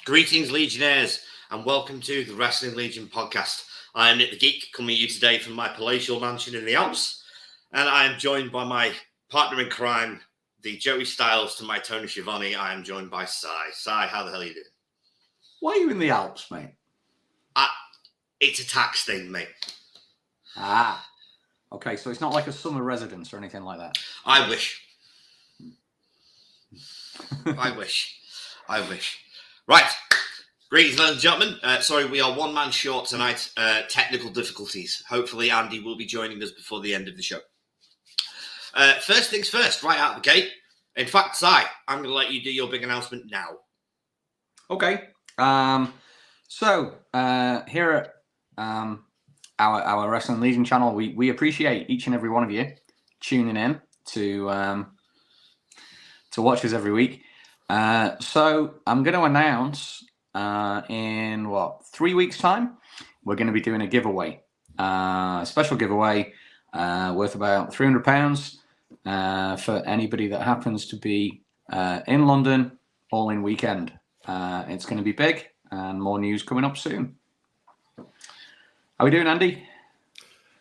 Greetings, Legionnaires, and welcome to the Wrestling Legion podcast. I am Nick the Geek, coming to you today from my palatial mansion in the Alps, and I am joined by my partner in crime, the Joey Styles to my Tony Schiavone. I am joined by Sai. Sai, how the hell are you doing? Why are you in the Alps, mate? It's a tax thing, mate. Okay, so it's not like a summer residence or anything like that. I wish. I wish. Right. Greetings, ladies and gentlemen. Sorry, we are one man short tonight. Technical difficulties. Hopefully, Andy will be joining us before the end of the show. First things first, right out of the gate. In fact, Sai, I'm going to let you do your big announcement now. Okay. So here at our Wrestling Legion channel, we appreciate each and every one of you tuning in to watch us every week. So I'm going to announce in 3 weeks' time, we're going to be doing a giveaway, a special giveaway worth about £300 for anybody that happens to be in London all in weekend. It's going to be big, and more news coming up soon. How we doing, Andy?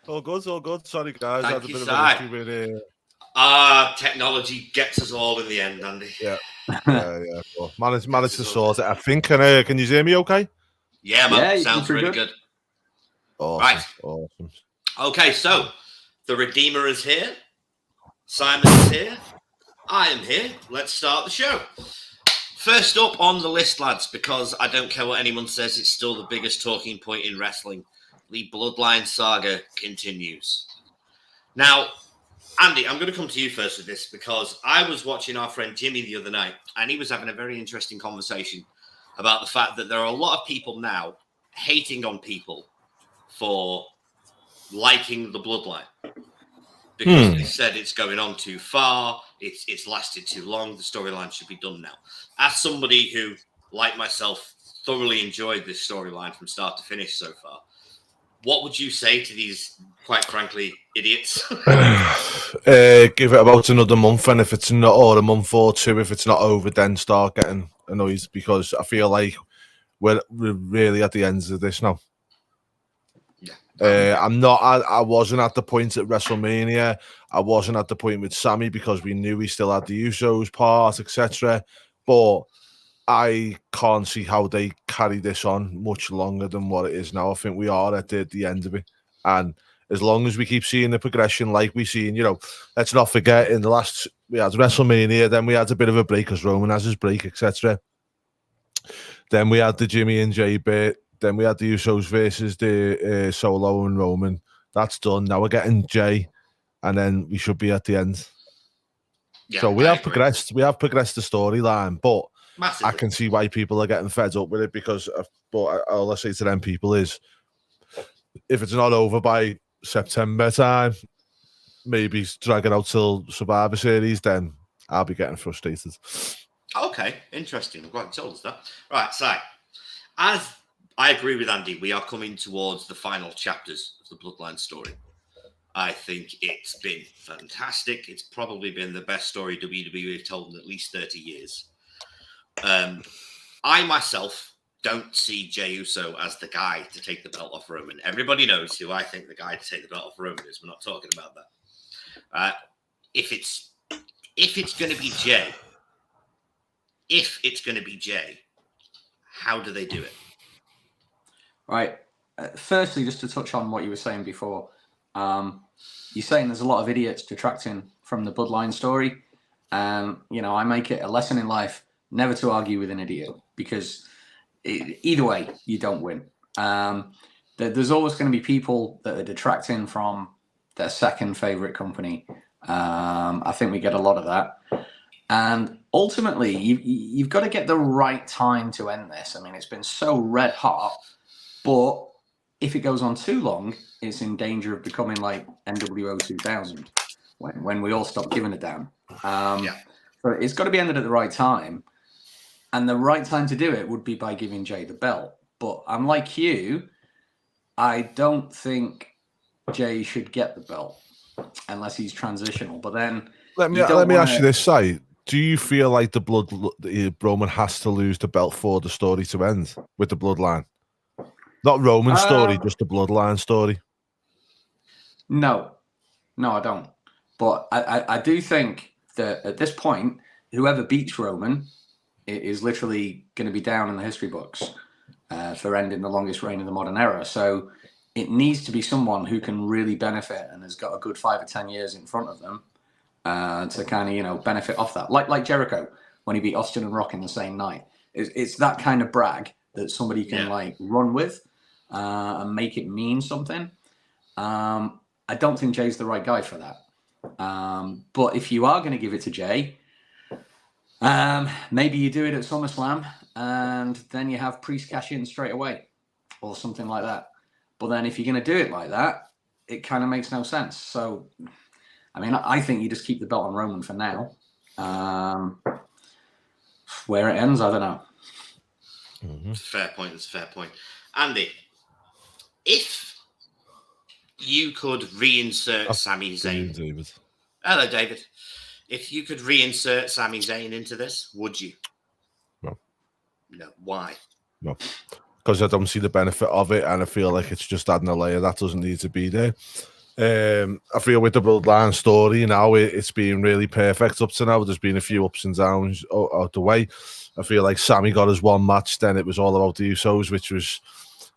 All good. Sorry, guys. Thank I had a you, bit Sai. of an issue with Technology gets us all in the end, Andy. Yeah. Well, managed to sort it, I think. Can you hear me okay? Yeah, man. Yeah, Sounds really good. Awesome. Right. Awesome. Okay, so the Redeemer is here. Simon is here. I am here. Let's start the show. First up on the list, lads, because I don't care what anyone says, it's still the biggest talking point in wrestling. The Bloodline saga continues. Now, Andy, I'm going to come to you first with this because I was watching our friend Jimmy the other night, and he was having a very interesting conversation about the fact that there are a lot of people now hating on people for liking the Bloodline because they said it's going on too far, it's lasted too long, the storyline should be done now. As somebody who, like myself, thoroughly enjoyed this storyline from start to finish so far, what would you say to these, quite frankly, idiots? Give it about another month, and if it's not, or a month or two, if it's not over, then start getting annoyed, because I feel like we're really at the ends of this now. Yeah. I wasn't at the point at WrestleMania. I wasn't at the point with Sammy because we knew we still had the Usos part, etc. But I can't see how they carry this on much longer than what it is now. I think we are at the end of it. And as long as we keep seeing the progression like we've seen, let's not forget in the last, we had WrestleMania, then we had a bit of a break because Roman has his break, etc. Then we had the Jimmy and Jay bit. Then we had the Usos versus the Solo and Roman. That's done. Now we're getting Jay, and then we should be at the end. Yeah, so we have progressed. We have progressed the storyline, but massively. I can see why people are getting fed up with it because. But all I say to them people is, if it's not over by September time, maybe drag it out till Survivor Series, then I'll be getting frustrated. Okay, interesting. I'm glad you told us that. Right, so as I agree with Andy, we are coming towards the final chapters of the Bloodline story. I think it's been fantastic. It's probably been the best story WWE have told in at least 30 years. I myself don't see Jey Uso as the guy to take the belt off Roman. Everybody knows who I think the guy to take the belt off Roman is. We're not talking about that. If it's going to be Jey, how do they do it? Right. Firstly, just to touch on what you were saying before, you're saying there's a lot of idiots detracting from the Bloodline story. I make it a lesson in life never to argue with an idiot because either way, you don't win. There's always going to be people that are detracting from their second favorite company. I think we get a lot of that. And ultimately, you've got to get the right time to end this. I mean, it's been so red hot. But if it goes on too long, it's in danger of becoming like NWO 2000, when we all stop giving a damn. So it's got to be ended at the right time. And the right time to do it would be by giving Jey the belt. But I'm like you, I don't think Jey should get the belt unless he's transitional. But then let me ask you this, Si. do you feel like Roman has to lose the belt for the story to end with the bloodline? Not Roman's story, just the bloodline story. No, I don't. But I do think that at this point, whoever beats Roman is literally going to be down in the history books for ending the longest reign of the modern era. So it needs to be someone who can really benefit and has got a good 5 or 10 years in front of them to kind of, benefit off that. Like Jericho when he beat Austin and Rock in the same night. It's that kind of brag that somebody can run with and make it mean something. I don't think Jay's the right guy for that. But if you are going to give it to Jay, maybe you do it at SummerSlam and then you have Priest cash in straight away or something like that. But then if you're going to do it like that, it kind of makes no sense. So, I mean, I think you just keep the belt on Roman for now. Where it ends, I don't know. It's a fair point. It's a fair point. Andy, if you could reinsert Sami Zayn. David. Hello, David. If you could reinsert Sami Zayn into this, would you? No. No. Why? No. Because I don't see the benefit of it, and I feel like it's just adding a layer that doesn't need to be there. I feel with the bloodline story now, it's been really perfect up to now. There's been a few ups and downs out the way. I feel like Sammy got his one match, then it was all about the Usos, which was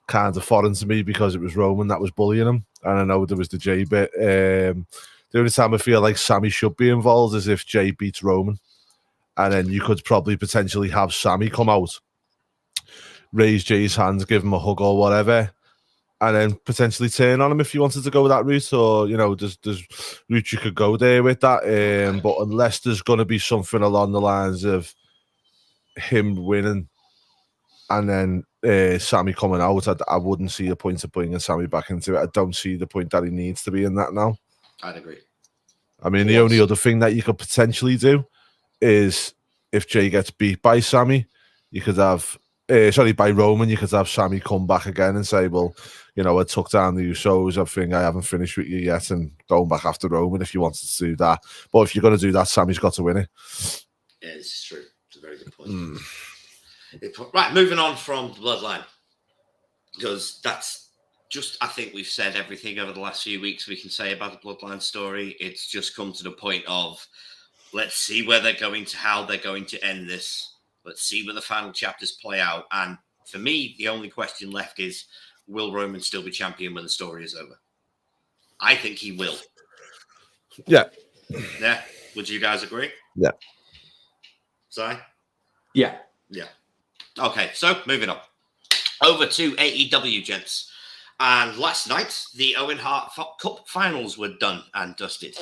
kind of foreign to me because it was Roman that was bullying him, and I know there was the Jay bit. The only time I feel like Sammy should be involved is if Jay beats Roman, and then you could probably potentially have Sammy come out, raise Jay's hands, give him a hug or whatever, and then potentially turn on him if you wanted to go that route, or there's route you could go there with that. But unless there's going to be something along the lines of him winning and then Sammy coming out, I wouldn't see a point of bringing Sammy back into it. I don't see the point that he needs to be in that now. I'd agree. I mean, the only other thing that you could potentially do is if Jay gets beat by Sammy, you could have by Roman, you could have Sammy come back again and say, well, I took down the Usos. I think I haven't finished with you yet, and going back after Roman if you wanted to do that. But if you're going to do that, Sammy's got to win it. Yeah, this is true. It's a very good point. Right, moving on from the bloodline, because that's just, I think we've said everything over the last few weeks we can say about the bloodline story. It's just come to the point of, let's see how they're going to end this. Let's see where the final chapters play out. And for me, the only question left is, will Roman still be champion when the story is over? I think he will. Yeah. Yeah. Would you guys agree? Yeah. Si? Yeah. Yeah. Okay, so moving on. Over to AEW, gents. And last night, the Owen Hart Cup finals were done and dusted.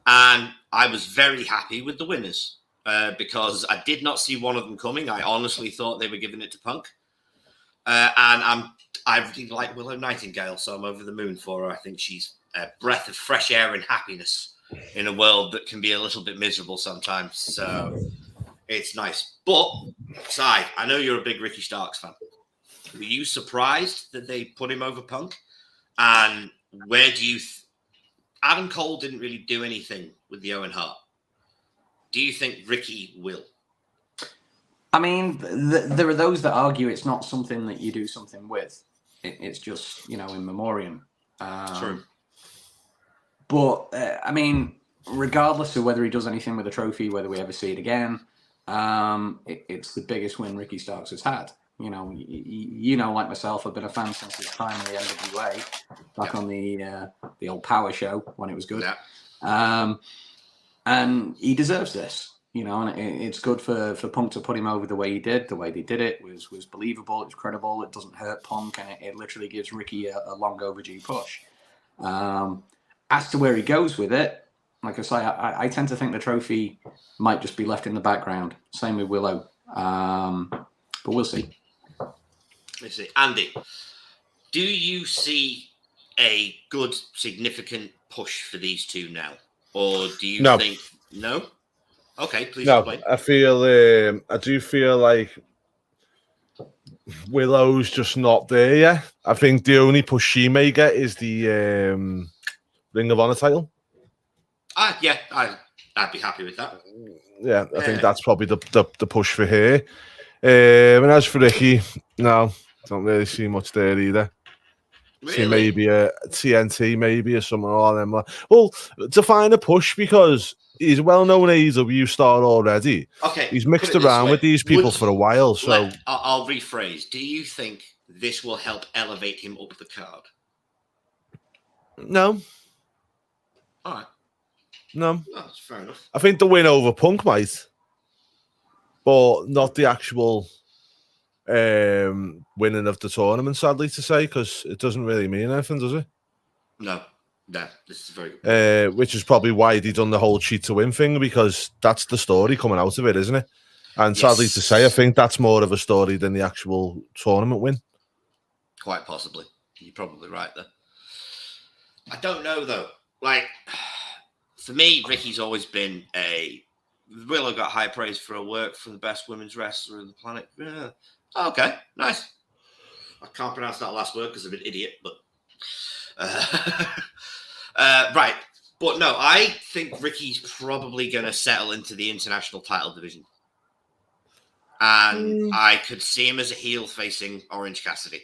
And I was very happy with the winners. Because I did not see one of them coming. I honestly thought they were giving it to Punk. And I really like Willow Nightingale, so I'm over the moon for her. I think she's a breath of fresh air and happiness in a world that can be a little bit miserable sometimes. So it's nice. But, Si, I know you're a big Ricky Starks fan. Were you surprised that they put him over Punk? And where do you... Adam Cole didn't really do anything with the Owen Hart. Do you think Ricky will? I mean, there are those that argue it's not something that you do something with. It's just, in memoriam. True. But, I mean, regardless of whether he does anything with the trophy, whether we ever see it again, it's the biggest win Ricky Starks has had. Like myself, I've been a fan since his time in the NWA, back on the old Power Show when it was good. Yeah. And he deserves this, and it's good for Punk to put him over the way he did. The way they did it was believable, it's credible, it doesn't hurt Punk, and it literally gives Ricky a long overdue push. As to where he goes with it, like I say, I tend to think the trophy might just be left in the background. Same with Willow. But we'll see. Let's see. Andy, do you see a good, significant push for these two now? Or do you think... No? Okay, please explain. I do feel like Willow's just not there yet. I think the only push she may get is the Ring of Honor title. Yeah, I I'd be happy with that. Yeah, I think that's probably the push for here. And as for Ricky, no, don't really see much there either. Really? See maybe a TNT, maybe or something along them. Well, to find a push because he's a well-known AEW star already. Okay, he's mixed around with these people for a while. So I'll rephrase. Do you think this will help elevate him up the card? No. All right. No. That's fair enough. I think the win over Punk might, but not the actual winning of the tournament, sadly to say, because it doesn't really mean anything, does it? No, this is very good. Which is probably why they done the whole cheat to win thing, because that's the story coming out of it, isn't it? And sadly to say, I think that's more of a story than the actual tournament win. Quite possibly. You're probably right there. I don't know though. Like, for me, Ricky's always been Willow got high praise for her work for the best women's wrestler on the planet. Yeah. Okay, nice. I can't pronounce that last word because I'm an idiot, but right. But no, I think Ricky's probably going to settle into the international title division. And I could see him as a heel facing Orange Cassidy.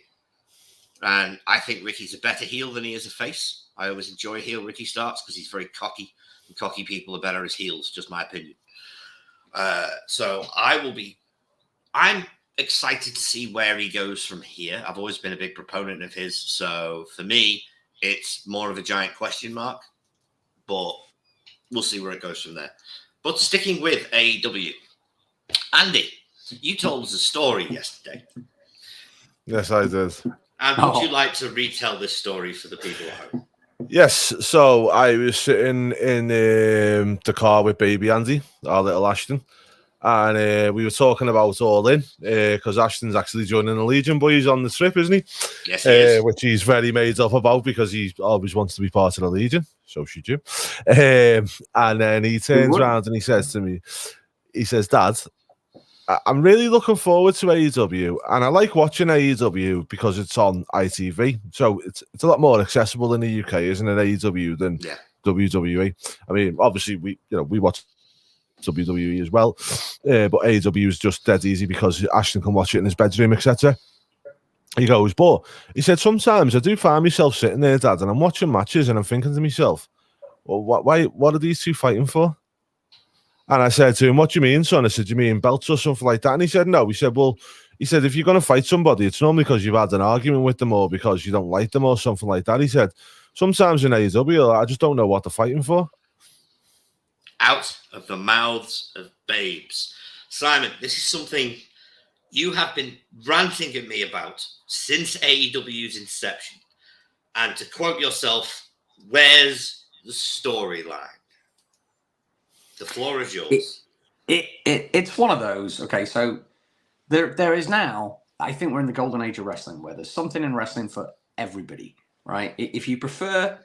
And I think Ricky's a better heel than he is a face. I always enjoy heel Ricky starts because he's very cocky. And cocky people are better as heels, just my opinion. So I'm excited to see where he goes from here. I've always been a big proponent of his. So for me, it's more of a giant question mark. But we'll see where it goes from there. But sticking with AEW, Andy, you told us a story yesterday. Yes, I did. And would you like to retell this story for the people at home? Yes, so I was sitting in the car with baby Andy, our little Ashton, and we were talking about All In, because Ashton's actually joining the Legion Boys on the trip, isn't he? Yes, he is. Which he's very made up about because he always wants to be part of the Legion, so should you. And then he turns around and he says to me, he says, Dad, I'm really looking forward to AEW, and I like watching AEW because it's on ITV, so it's a lot more accessible in the UK, isn't it? AEW than WWE. I mean, obviously we watch WWE as well, but AEW is just dead easy because Ashton can watch it in his bedroom, etc. He goes, but he said sometimes I do find myself sitting there, Dad, and I'm watching matches and I'm thinking to myself, well, what are these two fighting for? And I said to him, what do you mean, son? I said, you mean belts or something like that? And he said, no. He said, well, if you're going to fight somebody, it's normally because you've had an argument with them or because you don't like them or something like that. He said, sometimes in AEW, I just don't know what they're fighting for. Out of the mouths of babes. Simon, this is something you have been ranting at me about since AEW's inception. And to quote yourself, where's the storyline? The floor is yours. It's one of those. Okay, so there is now, I think we're in the golden age of wrestling where there's something in wrestling for everybody, right? If you prefer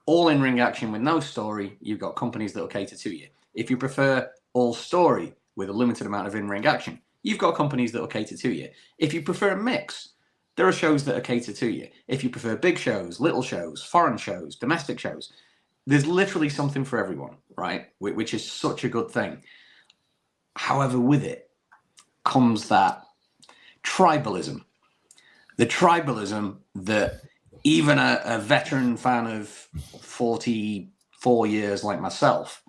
all in-ring action with no story, you've got companies that will cater to you. If you prefer all story with a limited amount of in-ring action, you've got companies that will cater to you. If you prefer a mix, there are shows that are catered to you. If you prefer big shows, little shows, foreign shows, domestic shows, there's literally something for everyone, right? Which is such a good thing. However, with it comes that tribalism. The tribalism that even a veteran fan of 44 years like myself,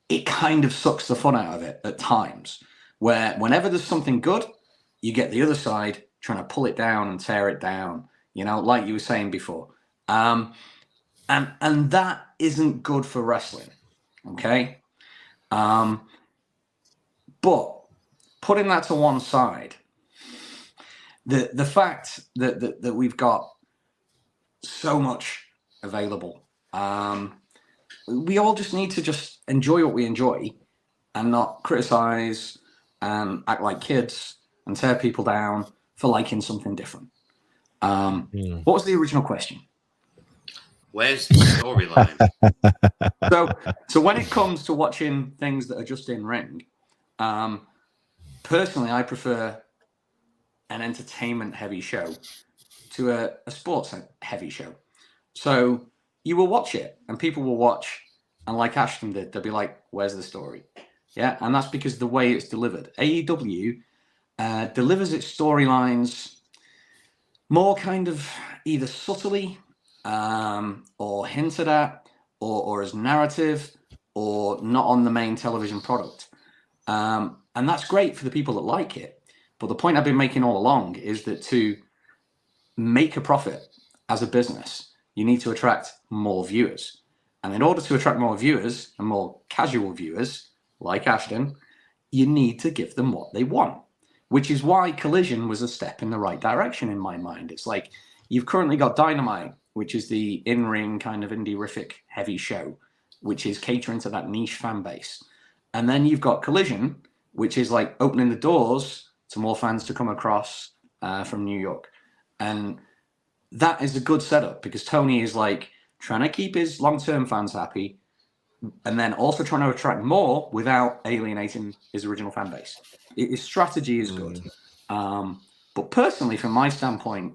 it kind of sucks the fun out of it at times. Where whenever there's something good, you get the other side trying to pull it down and tear it down, like you were saying before. And that isn't good for wrestling, okay? But putting that to one side, the fact that we've got so much available, we all just need to just enjoy what we enjoy and not criticize and act like kids and tear people down for liking something different. What was the original question? Where's the storyline? So when it comes to watching things that are just in ring, personally, I prefer an entertainment heavy show to a sports heavy show. So you will watch it and people will watch And like Ashton did, they'll be like, where's the story? Yeah, and that's because the way it's delivered. AEW delivers its storylines more kind of either subtly or hinted at or as narrative or not on the main television product. And that's great for the people that like it. But the point I've been making all along is that to make a profit as a business, you need to attract more viewers. And in order to attract more viewers and more casual viewers, like Ashton, you need to give them what they want, which is why Collision was a step in the right direction in my mind. It's like you've currently got Dynamite, which is the in-ring kind of indie-rific heavy show, which is catering to that niche fan base. And then you've got Collision, which is like opening the doors to more fans to come across from New York. And that is a good setup because Tony is like trying to keep his long-term fans happy and then also trying to attract more without alienating his original fan base. His strategy is good. But personally, from my standpoint,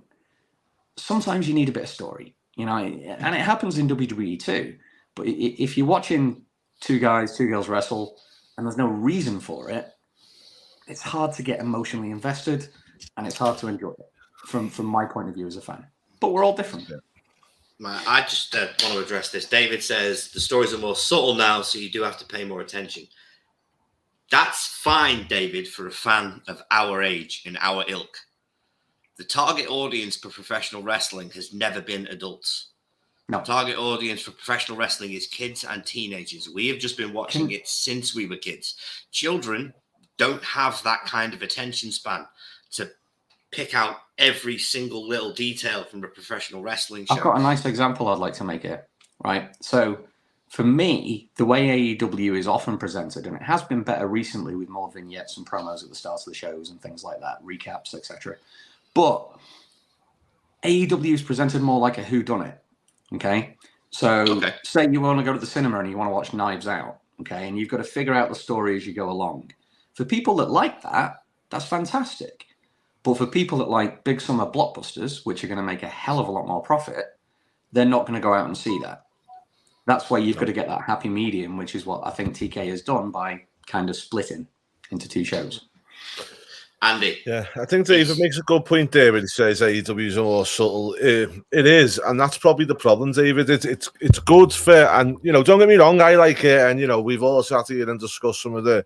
sometimes you need a bit of story, you know, and it happens in WWE too. But if you're watching two guys, two girls wrestle and there's no reason for it, it's hard to get emotionally invested and it's hard to enjoy it from my point of view as a fan. But we're all different. I just want to address this. David says the stories are more subtle now, so you do have to pay more attention. That's fine, David, for a fan of our age and our ilk. The target audience for professional wrestling has never been adults. No. The target audience for professional wrestling is kids and teenagers. We have just been watching it since we were kids. Children don't have that kind of attention span to pick out every single little detail from a professional wrestling show. I've got a nice example I'd like to make here, right? So for me, the way AEW is often presented, and it has been better recently with more vignettes and promos at the start of the shows and things like that, recaps, etc. But AEW is presented more like a whodunit, okay? So say you want to go to the cinema and you want to watch Knives Out, okay? And you've got to figure out the story as you go along. For people that like that, that's fantastic. But for people that like big summer blockbusters, which are going to make a hell of a lot more profit, they're not going to go out and see that. That's why you've got to get that happy medium, which is what I think TK has done by kind of splitting into two shows. Andy. Yeah, I think David makes a good point there when he says AEW is more subtle. It is, and that's probably the problem, David. It's good for, and you know, don't get me wrong, I like it, and you know, we've all sat here and discussed some of the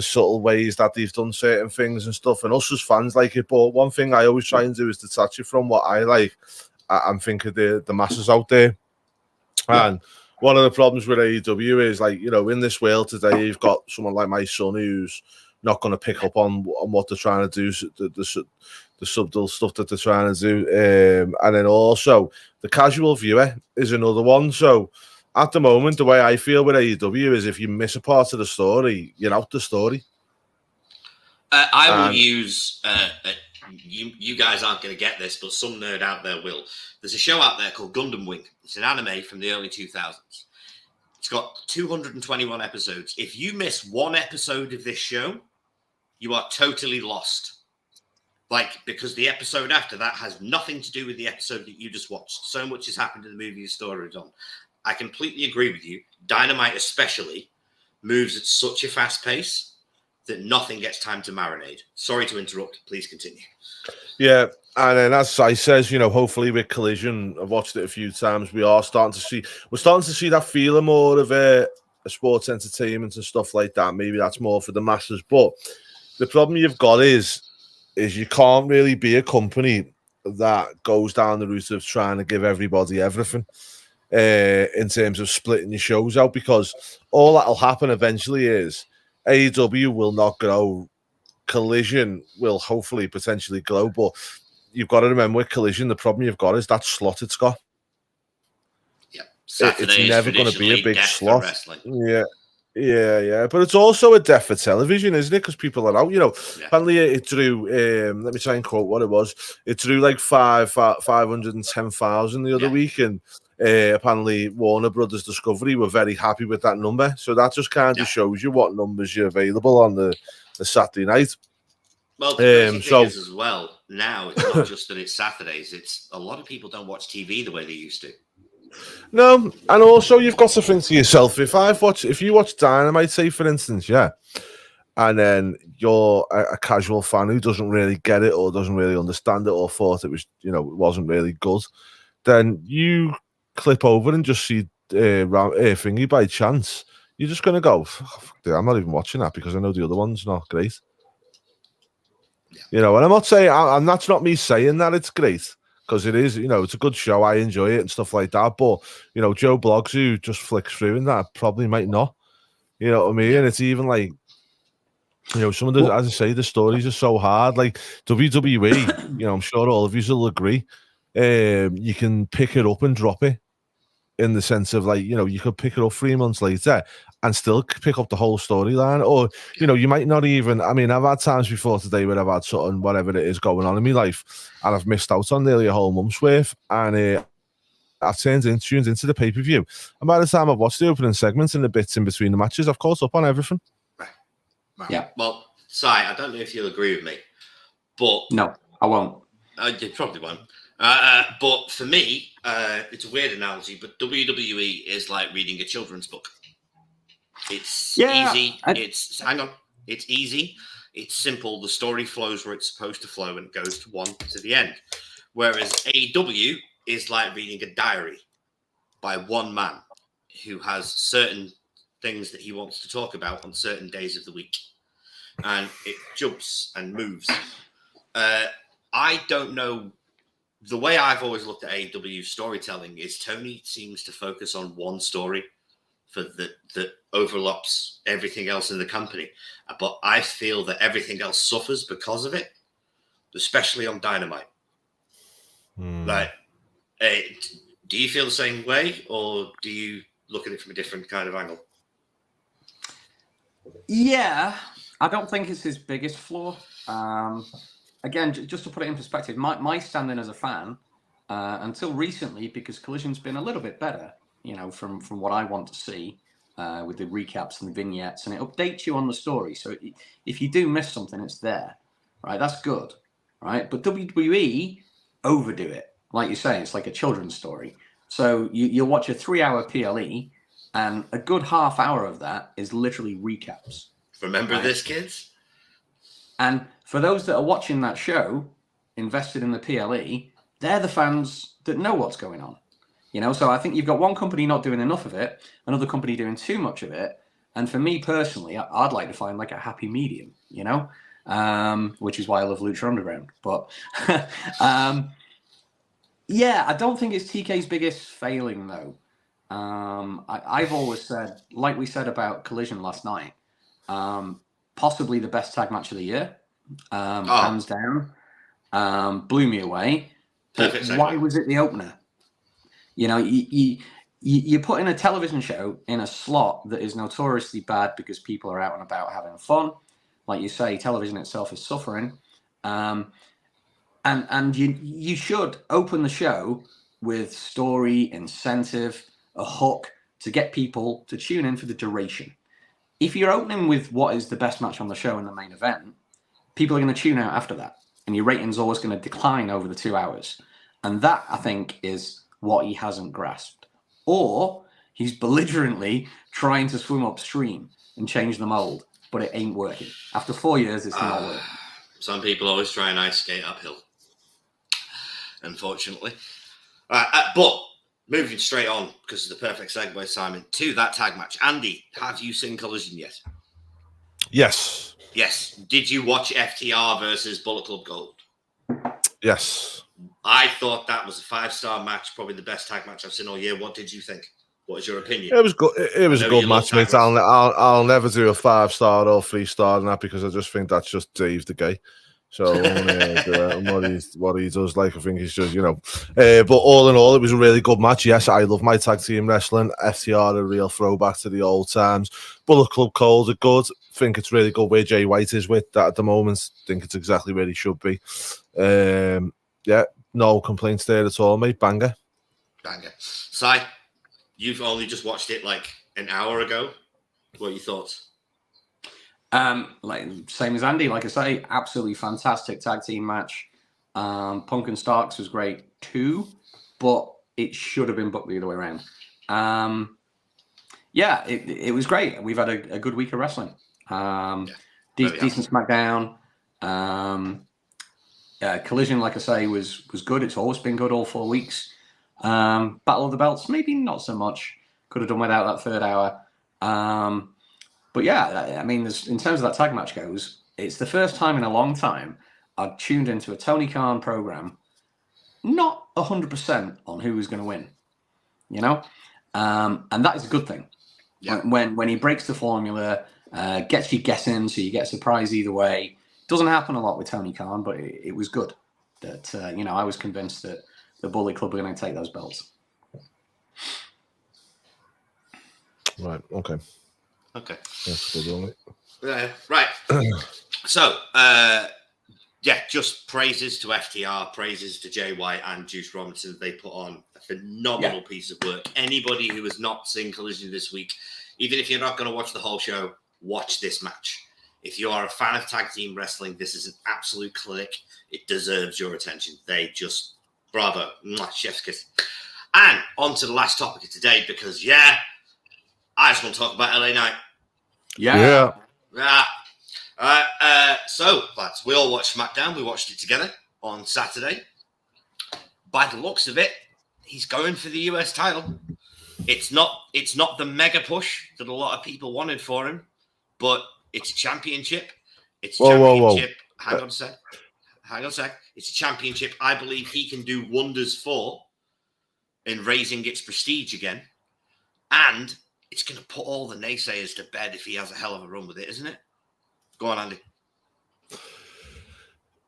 subtle ways that they've done certain things and stuff, and us as fans like it. But one thing I always try and do is detach it from what I like and think of the masses out there. Yeah. And one of the problems with AEW is, like, you know, in this world today, you've got someone like my son who's not going to pick up on what they're trying to do, the subtle stuff that they're trying to do. And then also the casual viewer is another one. So at the moment, the way I feel with AEW is if you miss a part of the story, you're out the story. I will use, you guys aren't going to get this, but some nerd out there will. There's a show out there called Gundam Wing. It's an anime from the early 2000s. It's got 221 episodes. If you miss one episode of this show, you are totally lost. Like, because the episode after that has nothing to do with the episode that you just watched. So much has happened in the movie the story is on. I completely agree with you. Dynamite especially moves at such a fast pace that nothing gets time to marinate. Sorry to interrupt. Please continue. Yeah, and then as I says, you know, hopefully with Collision, I've watched it a few times. We're starting to see that feeling more of a sports entertainment and stuff like that. Maybe that's more for the masses. But the problem you've got is you can't really be a company that goes down the route of trying to give everybody everything in terms of splitting your shows out, because all that'll happen eventually is AEW will not grow. Collision will hopefully potentially grow, but you've got to remember with Collision, the problem you've got is that slot it's got. Yeah, it's never going to be a big slot. Yeah. But it's also a death for television, isn't it? Because people are out. You know, apparently it drew. Let me try and quote what it was. It drew like 510,000 the other week, and apparently Warner Brothers Discovery were very happy with that number. So that just kind of shows you what numbers you're available on the Saturday night. Well, the thing is as well, now it's not just that it's Saturdays. It's a lot of people don't watch TV the way they used to. No, and also you've got to think to yourself, if you watch Dynamite, say for instance, yeah, and then you're a casual fan who doesn't really get it or doesn't really understand it or thought it was, it wasn't really good, then you clip over and just see thingy by chance. You're just gonna go, I'm not even watching that because I know the other one's not great. Yeah. And I'm not saying, and that's not me saying that it's great. Because it is, it's a good show. I enjoy it and stuff like that. But, Joe Bloggs, who just flicks through and that, probably might not. You know what I mean? Yeah. And it's even like, some of the, as I say, the stories are so hard. Like WWE, I'm sure all of you will agree. You can pick it up and drop it in the sense of like, you could pick it up 3 months later and still pick up the whole storyline. Or, you might not even, I mean, I've had times before today where I've had something, whatever it is going on in my life, and I've missed out on nearly a whole month's worth. And I've tuned into the pay-per-view. And by the time I've watched the opening segments and the bits in between the matches, I've caught up on everything. Right. Yeah. Well, Si, I don't know if you'll agree with me, but... No, I won't. You probably won't. But for me, it's a weird analogy, but WWE is like reading a children's book. It's easy. It's easy. It's simple. The story flows where it's supposed to flow and it goes to the end. Whereas AEW is like reading a diary by one man who has certain things that he wants to talk about on certain days of the week. And it jumps and moves. I don't know. The way I've always looked at AEW storytelling is Tony seems to focus on one story that overlaps everything else in the company. But I feel that everything else suffers because of it, especially on Dynamite. Like, do you feel the same way, or do you look at it from a different kind of angle? Yeah, I don't think it's his biggest flaw. Again, just to put it in perspective, my standing as a fan until recently, because Collision's been a little bit better, from what I want to see with the recaps and the vignettes, and it updates you on the story. So if you do miss something, it's there, right? That's good, right? But WWE overdo it. Like you say, it's like a children's story. So you'll watch a 3-hour PLE, and a good half hour of that is literally recaps. Remember this, kids? And for those that are watching that show, invested in the PLE, they're the fans that know what's going on. So I think you've got one company not doing enough of it, another company doing too much of it. And for me personally, I'd like to find like a happy medium, which is why I love Lucha Underground. But yeah, I don't think it's TK's biggest failing, though. I've always said, like we said about Collision last night, possibly the best tag match of the year, hands down. Blew me away. Perfect. Why was it the opener? You're putting a television show in a slot that is notoriously bad because people are out and about having fun. Like you say, television itself is suffering. And you should open the show with story, incentive, a hook to get people to tune in for the duration. If you're opening with what is the best match on the show in the main event, people are going to tune out after that. And your rating's always going to decline over the 2 hours. And that, I think, is what he hasn't grasped. Or he's belligerently trying to swim upstream and change the mold, but it ain't working. After 4 years, it's not working. Some people always try and ice skate uphill, unfortunately. But moving straight on, because of the perfect segue, Simon, to that tag match. Andy, have you seen Collision yet? Yes. Yes. Did you watch FTR versus Bullet Club Gold? Yes. I thought that was a 5-star match, probably the best tag match I've seen all year. What did you think? What was your opinion? It was good. It was a good match, mate. I'll never do a 5-star or 3-star on that because I just think that's just Dave the gay. So what he does, like I think he's just, but all in all, it was a really good match. Yes, I love my tag team wrestling. FTR a real throwback to the old times. Bullet Club Cold are good. Think it's really good where Jay White is with that at the moment. Think it's exactly where he should be. Yeah, no complaints there at all, mate. Banger. Si, you've only just watched it like an hour ago. What are your thoughts? Like same as Andy, like I say, absolutely fantastic tag team match. Punk and Starks was great too, but it should have been booked the other way around. Yeah, it was great. We've had a good week of wrestling. Decent SmackDown. Collision, like I say, was good. It's always been good all 4 weeks. Battle of the Belts, maybe not so much. Could have done without that third hour. But yeah, I mean, in terms of that tag match goes, it's the first time in a long time I've tuned into a Tony Khan program, not 100% on who was going to win, you know, and that is a good thing. Yeah. When he breaks the formula, gets you guessing, so you get a surprise either way. Doesn't happen a lot with Tony Khan, but it was good that I was convinced that the Bullet Club were going to take those belts. Right. Okay. That's good, all right. Right. So, just praises to FTR, praises to Jay White and Juice Robinson. They put on a phenomenal piece of work. Anybody who has not seen Collision this week, even if you're not going to watch the whole show, watch this match. If you are a fan of tag team wrestling, this is an absolute clinic. It deserves your attention. They just, bravo, chef's kiss. And on to the last topic of today, because, I just want to talk about LA Knight. Yeah. So, lads, we all watched SmackDown. We watched it together on Saturday. By the looks of it, he's going for the US title. It's not the mega push that a lot of people wanted for him, but it's a championship. It's a championship. Whoa. Hang on a sec. It's a championship I believe he can do wonders for in raising its prestige again. And it's going to put all the naysayers to bed if he has a hell of a run with it, isn't it? Go on, Andy.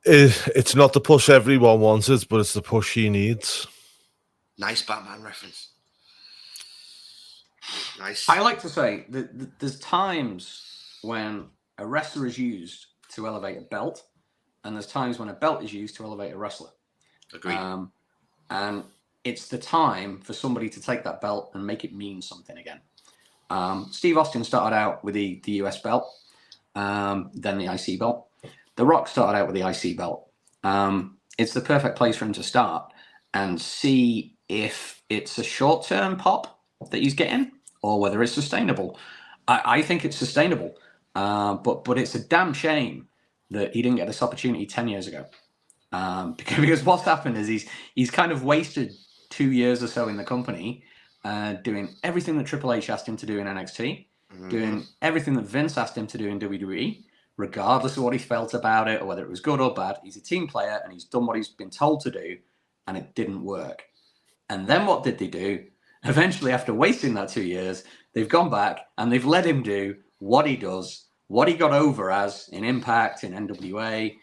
It's not the push everyone wanted, but it's the push he needs. Nice Batman reference. Nice. I like to say that there's times when a wrestler is used to elevate a belt, and there's times when a belt is used to elevate a wrestler. Agreed. And it's the time for somebody to take that belt and make it mean something again. Steve Austin started out with the US belt, then the IC belt. The Rock started out with the IC belt. It's the perfect place for him to start and see if it's a short-term pop that he's getting or whether it's sustainable. I think it's sustainable, but it's a damn shame that he didn't get this opportunity 10 years ago. Because what's happened is he's kind of wasted 2 years or so in the company, doing everything that Triple H asked him to do in NXT, doing everything that Vince asked him to do in WWE, regardless of what he felt about it or whether it was good or bad. He's a team player and he's done what he's been told to do, and it didn't work. And then what did they do? Eventually, after wasting that 2 years, they've gone back and they've let him do what he does, what he got over as in Impact, in NWA,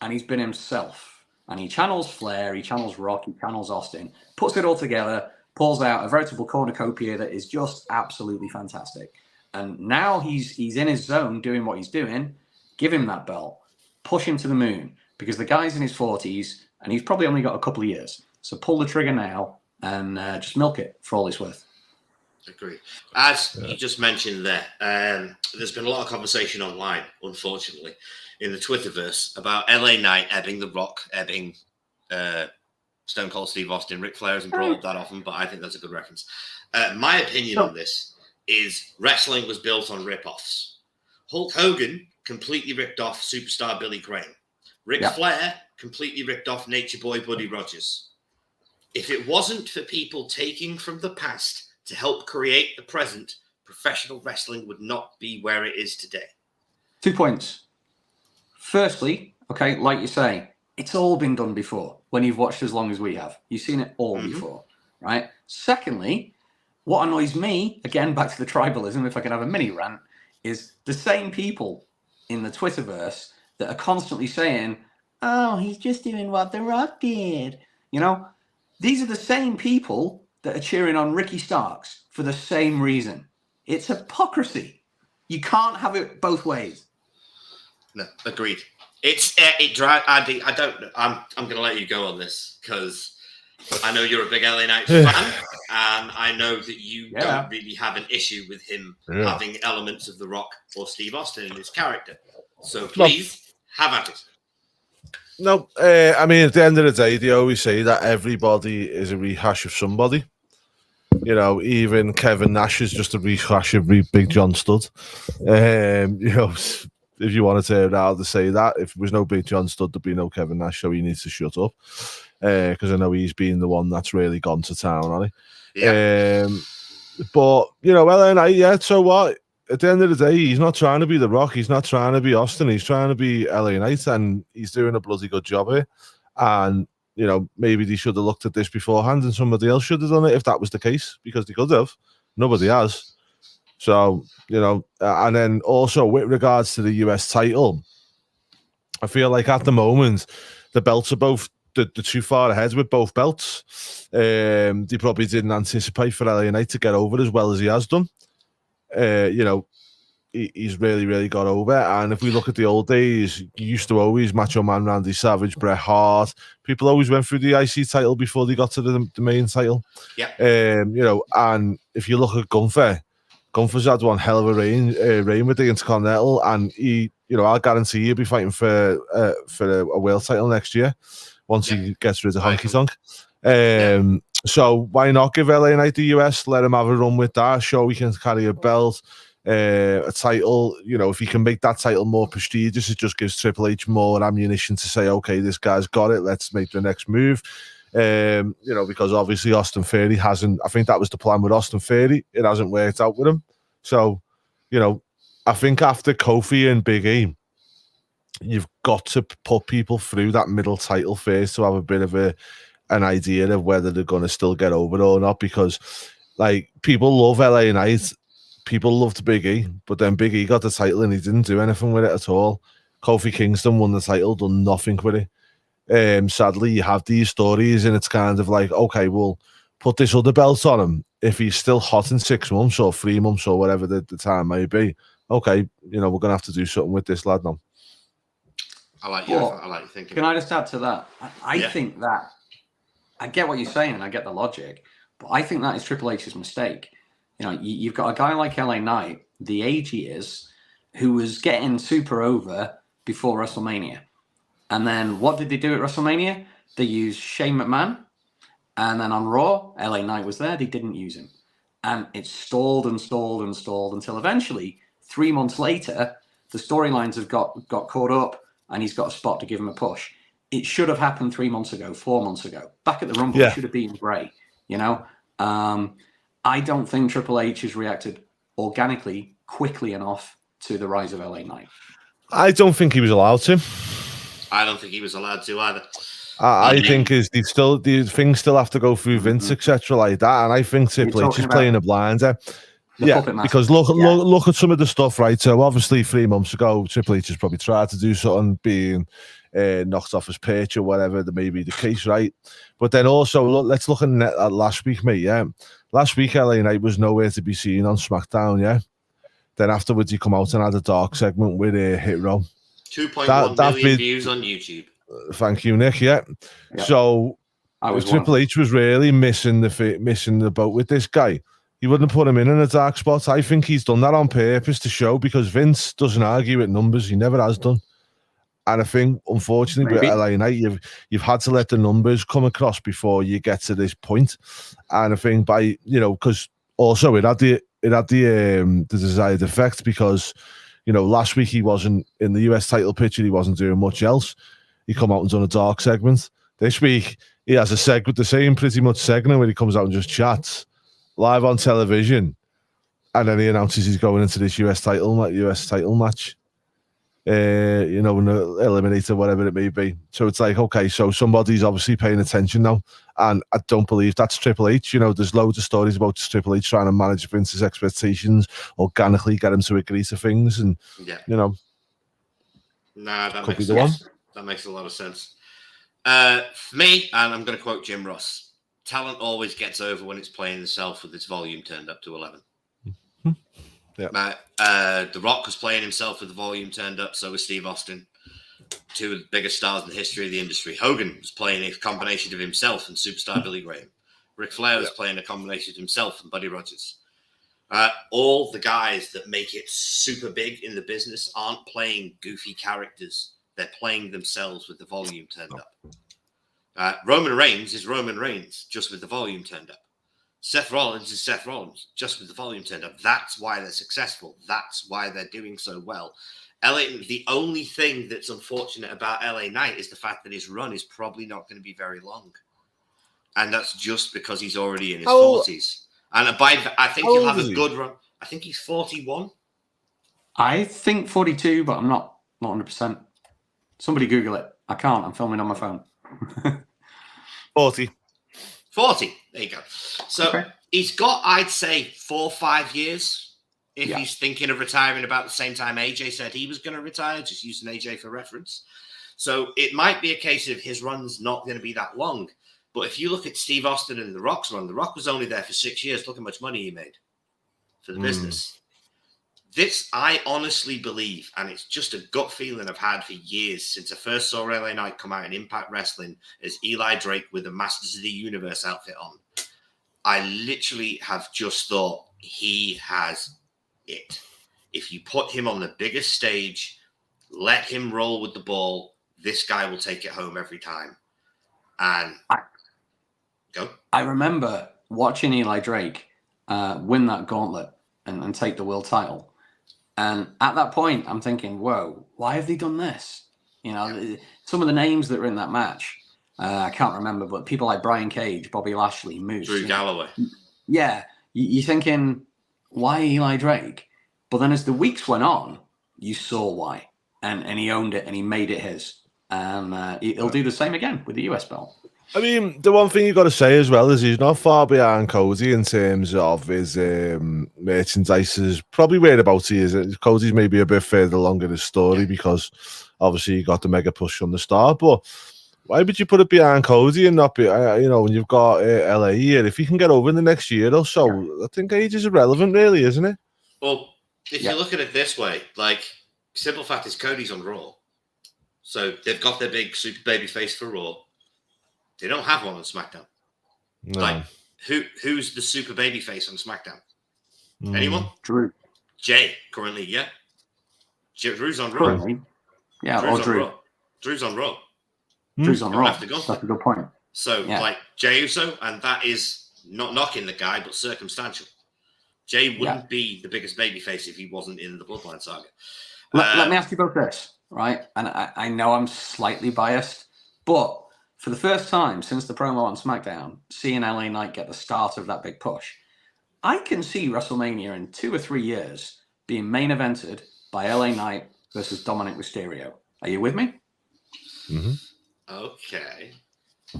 and he's been himself. And he channels Flair, he channels Rock, he channels Austin, puts it all together, pulls out a veritable cornucopia that is just absolutely fantastic. And now he's in his zone doing what he's doing. Give him that belt. Push him to the moon, because the guy's in his 40s and he's probably only got a couple of years. So pull the trigger now and just milk it for all it's worth. Agree. As you just mentioned there, there's been a lot of conversation online, unfortunately, in the Twitterverse about LA Knight ebbing The Rock, ebbing Stone Cold Steve Austin. Ric Flair hasn't brought up that often, but I think that's a good reference. My opinion on this is wrestling was built on rip-offs. Hulk Hogan completely ripped off superstar Billy Graham. Ric Flair completely ripped off Nature Boy Buddy Rogers. If it wasn't for people taking from the past to help create the present, professional wrestling would not be where it is today. 2 points. Firstly, okay, like you say, it's all been done before. When you've watched as long as we have, you've seen it all before, right? Secondly, what annoys me, again, back to the tribalism, if I can have a mini rant, is the same people in the Twitterverse that are constantly saying, oh, he's just doing what The Rock did. You know, these are the same people that are cheering on Ricky Starks for the same reason. It's hypocrisy. You can't have it both ways. No, agreed. It drives Andy. I'm going to let you go on this because I know you're a big LA Knight fan, and I know that you don't really have an issue with him having elements of The Rock or Steve Austin in his character. So please have at it. No, I mean, at the end of the day, they always say that everybody is a rehash of somebody. You know, even Kevin Nash is just a rehash of Big John Studd. You know, if you want to turn around to say that, if there was no Big John Studd, there'd be no Kevin Nash, so he needs to shut up. Because I know he's been the one that's really gone to town on it. Yeah. But, you know, LA Knight, yeah, so what? At the end of the day, he's not trying to be The Rock. He's not trying to be Austin. He's trying to be LA Knight, and he's doing a bloody good job here. And, you know, maybe they should have looked at this beforehand and somebody else should have done it if that was the case, because they could have. Nobody has. So, you know, and then also with regards to the US title, I feel like at the moment, the belts are both the too far ahead with both belts. They probably didn't anticipate for LA Knight to get over as well as he has done. You know, he's really got over. And if we look at the old days, you used to always Macho Man Randy Savage, Bret Hart. People always went through the IC title before they got to the main title. Yeah. You know, and if you look at Gunther's had one hell of a reign with the Intercontinental, and he, you know, I'll guarantee he'll be fighting for a world title next year once he gets rid of Honky Tonk. So why not give LA Knight the US? Let him have a run with that. Show he can carry a belt, a title. You know, if he can make that title more prestigious, it just gives Triple H more ammunition to say, okay, this guy's got it. Let's make the next move. You know, because obviously Austin Theory hasn't. I think that was the plan with Austin Theory. It hasn't worked out with him. So, you know, I think after Kofi and Big E, you've got to put people through that middle title first to have a bit of an idea of whether they're going to still get over or not. Because, like, people love LA Knight, people loved Big E, but then Big E got the title and he didn't do anything with it at all. Kofi Kingston won the title, done nothing with it. Sadly, you have these stories, and it's kind of like, okay, we'll put this other belt on him. If he's still hot in 6 months or 3 months or whatever the time may be, okay, you know, we're going to have to do something with this lad now. I like your thinking. Can I just add to that? I think that I get what you're saying and I get the logic, but I think that is Triple H's mistake. You know, you've got a guy like LA Knight, the age he is, who was getting super over before WrestleMania. And then what did they do at WrestleMania? They used Shane McMahon. And then on Raw, LA Knight was there. They didn't use him. And it stalled until eventually, 3 months later, the storylines have got caught up and he's got a spot to give him a push. It should have happened 3 months ago, 4 months ago. Back at the Rumble, he should have beaten Bray. You know? I don't think Triple H has reacted organically quickly enough to the rise of LA Knight. I don't think he was allowed to. I don't think he was allowed to either. I think the things still have to go through Vince, etc., like that. And I think Triple H is playing a blinder. Yeah, because look at some of the stuff, right? So obviously 3 months ago, Triple H has probably tried to do something, being knocked off his pitch or whatever that may be the case, right? But then also, let's look at last week, mate. Yeah, last week LA Knight was nowhere to be seen on SmackDown. Yeah, then afterwards he come out and had a dark segment with Hit Row. 2.1 million views on YouTube. Thank you, Nick. Yeah. So Triple H was really missing the boat with this guy. He wouldn't put him in a dark spot. I think he's done that on purpose to show, because Vince doesn't argue with numbers. He never has done. And I think, unfortunately, with LA Knight, you've had to let the numbers come across before you get to this point. And I think by, you know, because also it had the desired effect, because, you know, last week he wasn't in the US title picture. He wasn't doing much else. He come out and done a dark segment. This week he has a segment, the same pretty much segment, where he comes out and just chats live on television, and then he announces he's going into this US title match. You know, an eliminator, whatever it may be. So it's like, okay, so somebody's obviously paying attention now, and I don't believe that's Triple H. You know, there's loads of stories about Triple H trying to manage Vince's expectations, organically get him to agree to things, and you know, that makes sense. That makes a lot of sense. For me, and I'm going to quote Jim Ross, talent always gets over when it's playing itself with its volume turned up to 11. Yeah. The Rock was playing himself with the volume turned up, so was Steve Austin. Two of the biggest stars in the history of the industry. Hogan was playing a combination of himself and superstar Billy Graham. Ric Flair was playing a combination of himself and Buddy Rogers. All the guys that make it super big in the business aren't playing goofy characters They're playing themselves with the volume turned up. Roman Reigns is Roman Reigns, just with the volume turned up. Seth Rollins is Seth Rollins, just with the volume turned up. That's why they're successful. That's why they're doing so well. The only thing that's unfortunate about LA Knight is the fact that his run is probably not going to be very long. And that's just because he's already in his 40s. And I think he'll have a good run. I think he's 41. I think 42, but I'm not 100%. Somebody Google it. I can't. I'm filming on my phone. 40. 40. There you go. So he's got, I'd say, 4 or 5 years if he's thinking of retiring about the same time AJ said he was going to retire, just using AJ for reference. So it might be a case of his run's not going to be that long. But if you look at Steve Austin and The Rock's run, The Rock was only there for 6 years. Look how much money he made for the business. This, I honestly believe, and it's just a gut feeling I've had for years since I first saw LA Knight come out in Impact Wrestling as Eli Drake with the Masters of the Universe outfit on. I literally have just thought he has it. If you put him on the biggest stage, let him roll with the ball, this guy will take it home every time. And I remember watching Eli Drake win that gauntlet and take the world title. And at that point, I'm thinking, whoa, why have they done this? You know, some of the names that were in that match, I can't remember, but people like Brian Cage, Bobby Lashley, Moose. Drew Galloway. Yeah. You're thinking, why Eli Drake? But then as the weeks went on, you saw why. And he owned it and he made it his. And he'll do the same again with the US belt. I mean, the one thing you got to say as well is he's not far behind Cody in terms of his merchandise. Is probably whereabouts he is. Cody's maybe a bit further along in his story because obviously he got the mega push from the start. But why would you put it behind Cody and not be, when you've got LA here? If he can get over in the next year or so, I think age is irrelevant, really, isn't it? Well, if you look at it this way, like, simple fact is Cody's on Raw. So they've got their big super baby face for Raw. They don't have one on SmackDown. No. Like, who's the super baby face on SmackDown? Anyone? Drew. Jay, currently, yeah. Drew's on Raw. Currently. Yeah, Drew's or Drew. on Raw. Drew's on Raw. Drew's on Raw. Have to go. That's a good point. So, like, Jey Uso, and that is not knocking the guy, but circumstantial. Jay wouldn't be the biggest babyface if he wasn't in the Bloodline saga. Let me ask you about this, right? And I know I'm slightly biased, but for the first time since the promo on SmackDown, seeing LA Knight get the start of that big push, I can see WrestleMania in 2 or 3 years being main evented by LA Knight versus Dominic Mysterio. Are you with me? Mm-hmm. Okay.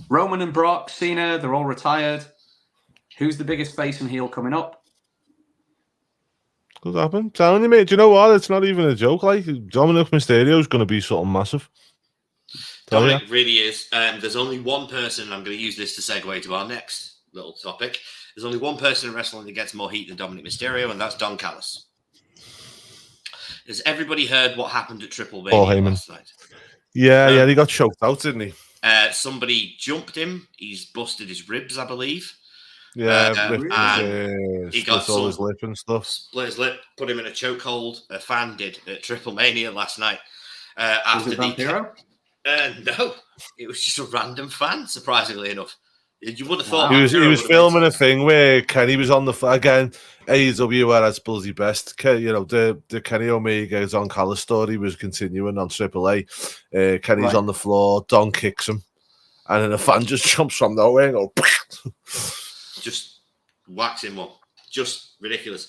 Roman and Brock, Cena, they're all retired. Who's the biggest face and heel coming up? Could happen. Telling you, mate. Do you know what? It's not even a joke. Like, Dominic Mysterio is going to be something massive. Dominic really is. There's only one person, and I'm going to use this to segue to our next little topic. There's only one person in wrestling that gets more heat than Dominic Mysterio, and that's Don Callis. Has everybody heard what happened at Triple Mania last night? Yeah, he got choked out, didn't he? Somebody jumped him. He's busted his ribs, I believe. Yeah, he got all his lip and stuff. Split his lip, put him in a chokehold. A fan did at Triple Mania last night. Was it Vampiro? No, it was just a random fan, surprisingly enough. You would have thought he was filming a thing where Kenny was on the again. AEW where that's bloody best. The Kenny Omega Don Callis story was continuing on AAA. Kenny's on the floor, Don kicks him, and then a fan just jumps from nowhere and goes, just whacks him up. Just ridiculous.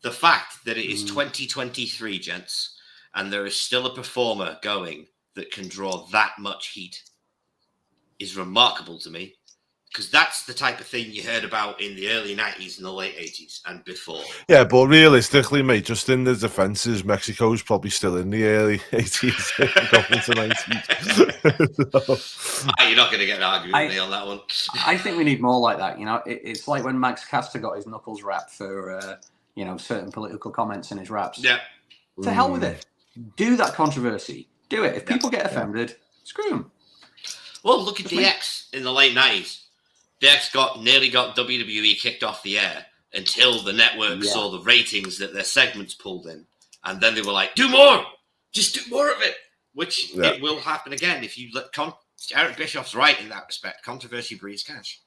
The fact that it is 2023, gents, and there is still a performer going that can draw that much heat is remarkable to me, because that's the type of thing you heard about in the early 90s and the late 80s and before. Yeah, but realistically, mate, just in the defences, Mexico's probably still in the early 80s, going to 90s. You're not going to get an argument with me on that one. I think we need more like that. It's like when Max Caster got his knuckles wrapped for, certain political comments in his raps. Yeah. To hell with it. Do that controversy. Do it. If people get offended, screw them. Well, look at DX in the late 90s. DX nearly got WWE kicked off the air until the network saw the ratings that their segments pulled in. And then they were like, do more! Just do more of it! which Yeah. it will happen again if you let. Eric Bischoff's right in that respect. Controversy breeds cash.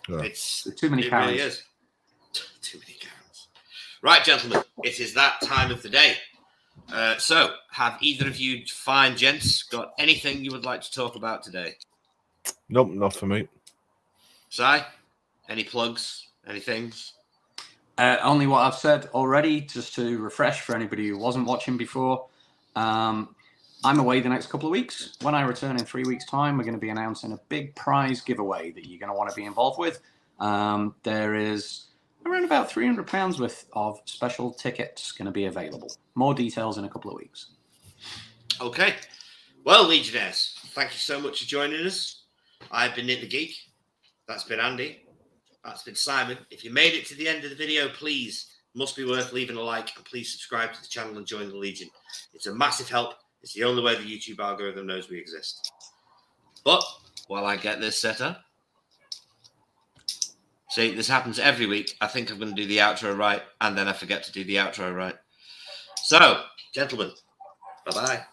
Yeah. It's Too many it Karens. really is. Too many Karens. Right, gentlemen, it is that time of the day. So, have either of you fine gents got anything you would like to talk about today? Nope, not for me. Si, any plugs? Any things? Only what I've said already, just to refresh for anybody who wasn't watching before. I'm away the next couple of weeks. When I return in 3 weeks' time, we're going to be announcing a big prize giveaway that you're going to want to be involved with. There is around about £300 worth of special tickets going to be available. More details in a couple of weeks. Okay. Well, Legionnaires, thank you so much for joining us. I've been Nick the Geek. That's been Andy. That's been Simon. If you made it to the end of the video, please, must be worth leaving a like, and please subscribe to the channel and join the Legion. It's a massive help. It's the only way the YouTube algorithm knows we exist. But while I get this set up, see, this happens every week. I think I'm going to do the outro right, and then I forget to do the outro right. So, gentlemen, bye-bye.